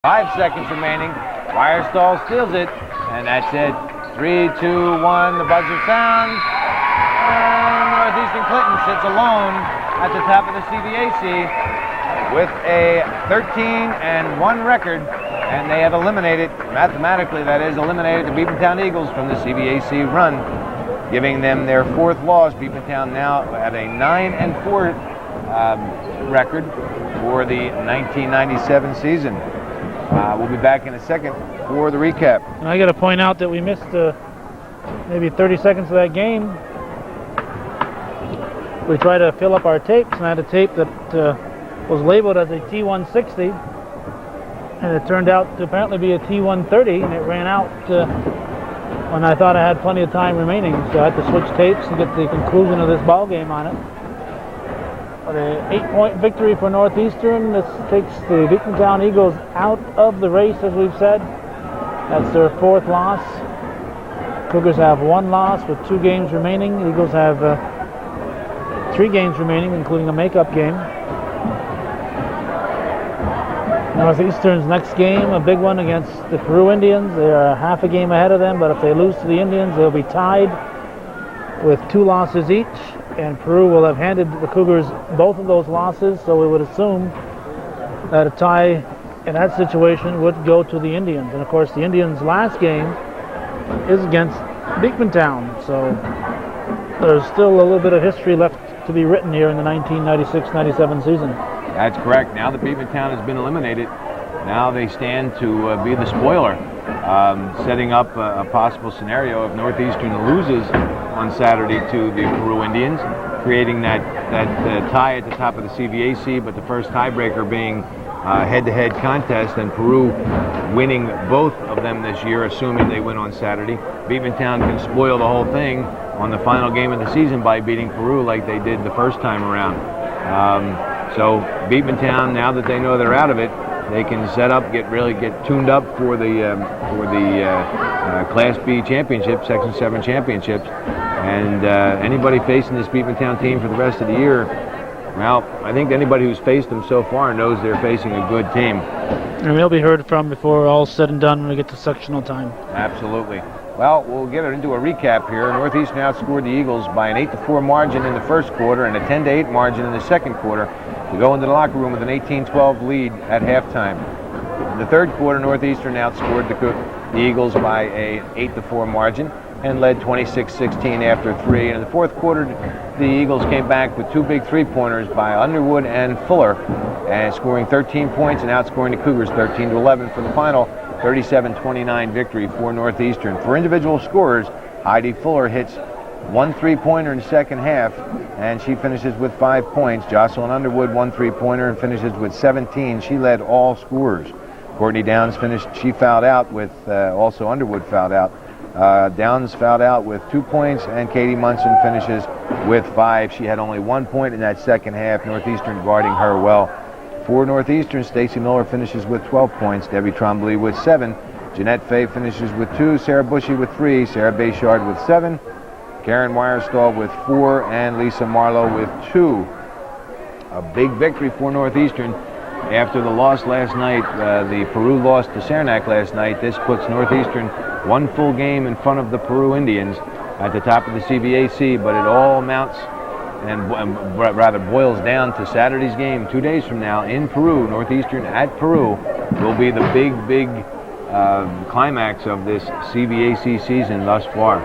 5 seconds remaining. Firestall steals it, and that's it. 3, 2, 1. The buzzer sounds. And Northeastern Clinton sits alone at the top of the CBAC with a 13-1 record, and they have eliminated, mathematically that is, eliminated the Beekmantown Eagles from the CBAC run, giving them their 4th loss. Beekmantown now at a 9-4 record for the 1997 season. We'll be back in a second for the recap. And I got to point out that we missed maybe 30 seconds of that game. We tried to fill up our tapes, and I had a tape that was labeled as a T160, and it turned out to apparently be a T130, and it ran out when I thought I had plenty of time remaining, so I had to switch tapes and get the conclusion of this ball game on it. But an 8-point victory for Northeastern. This takes the Beekmantown Eagles out of the race, as we've said. That's their 4th loss. Cougars have 1 loss with 2 games remaining. Eagles have 3 games remaining, including a makeup game. Northeastern's next game, a big one against the Peru Indians. They are half a game ahead of them, but if they lose to the Indians, they'll be tied with 2 losses each, and Peru will have handed the Cougars both of those losses, so we would assume that a tie in that situation would go to the Indians. And of course, the Indians' last game is against Beekmantown, so there's still a little bit of history left to be written here in the 1996-97 season. That's correct. Now that Beekmantown has been eliminated, now they stand to be the spoiler, setting up a possible scenario if Northeastern loses on Saturday to the Peru Indians, creating that tie at the top of the CBAC, but the first tiebreaker being head-to-head contest, and Peru winning both of them this year, assuming they win on Saturday. Beekmantown can spoil the whole thing on the final game of the season by beating Peru like they did the first time around. So Beekmantown, now that they know they're out of it, they can set up, get tuned up for the Class B championship, Section 7 championships, and anybody facing this Beekmantown team for the rest of the year, well, I think anybody who's faced them so far knows they're facing a good team. And they'll be heard from before all's said and done when we get to sectional time. Absolutely. Well, we'll get into a recap here. Northeastern outscored the Eagles by an 8-4 margin in the first quarter and a 10-8 margin in the second quarter to go into the locker room with an 18-12 lead at halftime. In the third quarter, Northeastern outscored the Eagles by a 8-4 margin and led 26-16 after 3. And in the fourth quarter, the Eagles came back with 2 big 3-pointers by Underwood and Fuller, and scoring 13 points and outscoring the Cougars 13-11 for the final 37-29 victory for Northeastern. For individual scorers, Heidi Fuller hits 1 3-pointer in the second half, and she finishes with 5 points. Jocelyn Underwood 1 3-pointer and finishes with 17. She led all scorers. Courtney Downs finished, she fouled out with, also Underwood fouled out. Downs fouled out with 2 points, and Katie Munson finishes with 5. She had only 1 point in that second half. Northeastern guarding her well. For Northeastern, Stacy Miller finishes with 12 points, Debbie Trombley with 7, Jeanette Fay finishes with 2, Sarah Bushy with 3, Sarah Bayshard with 7, Karen Weierstall with 4, and Lisa Marlowe with 2. A big victory for Northeastern. After the loss last night, the Peru lost to Saranac last night. This puts Northeastern 1 full game in front of the Peru Indians at the top of the CBAC, but it all amounts and rather boils down to Saturday's game 2 days from now in Peru. Northeastern at Peru will be the big climax of this CBAC season thus far.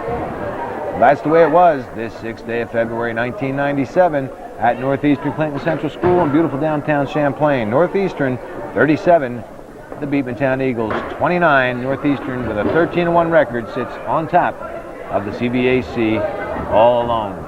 That's the way it was this 6th day of February 1997 at Northeastern Clinton Central School in beautiful downtown Champlain. Northeastern 37, the Beekmantown Eagles 29. Northeastern with a 13-1 record sits on top of the CBAC all alone.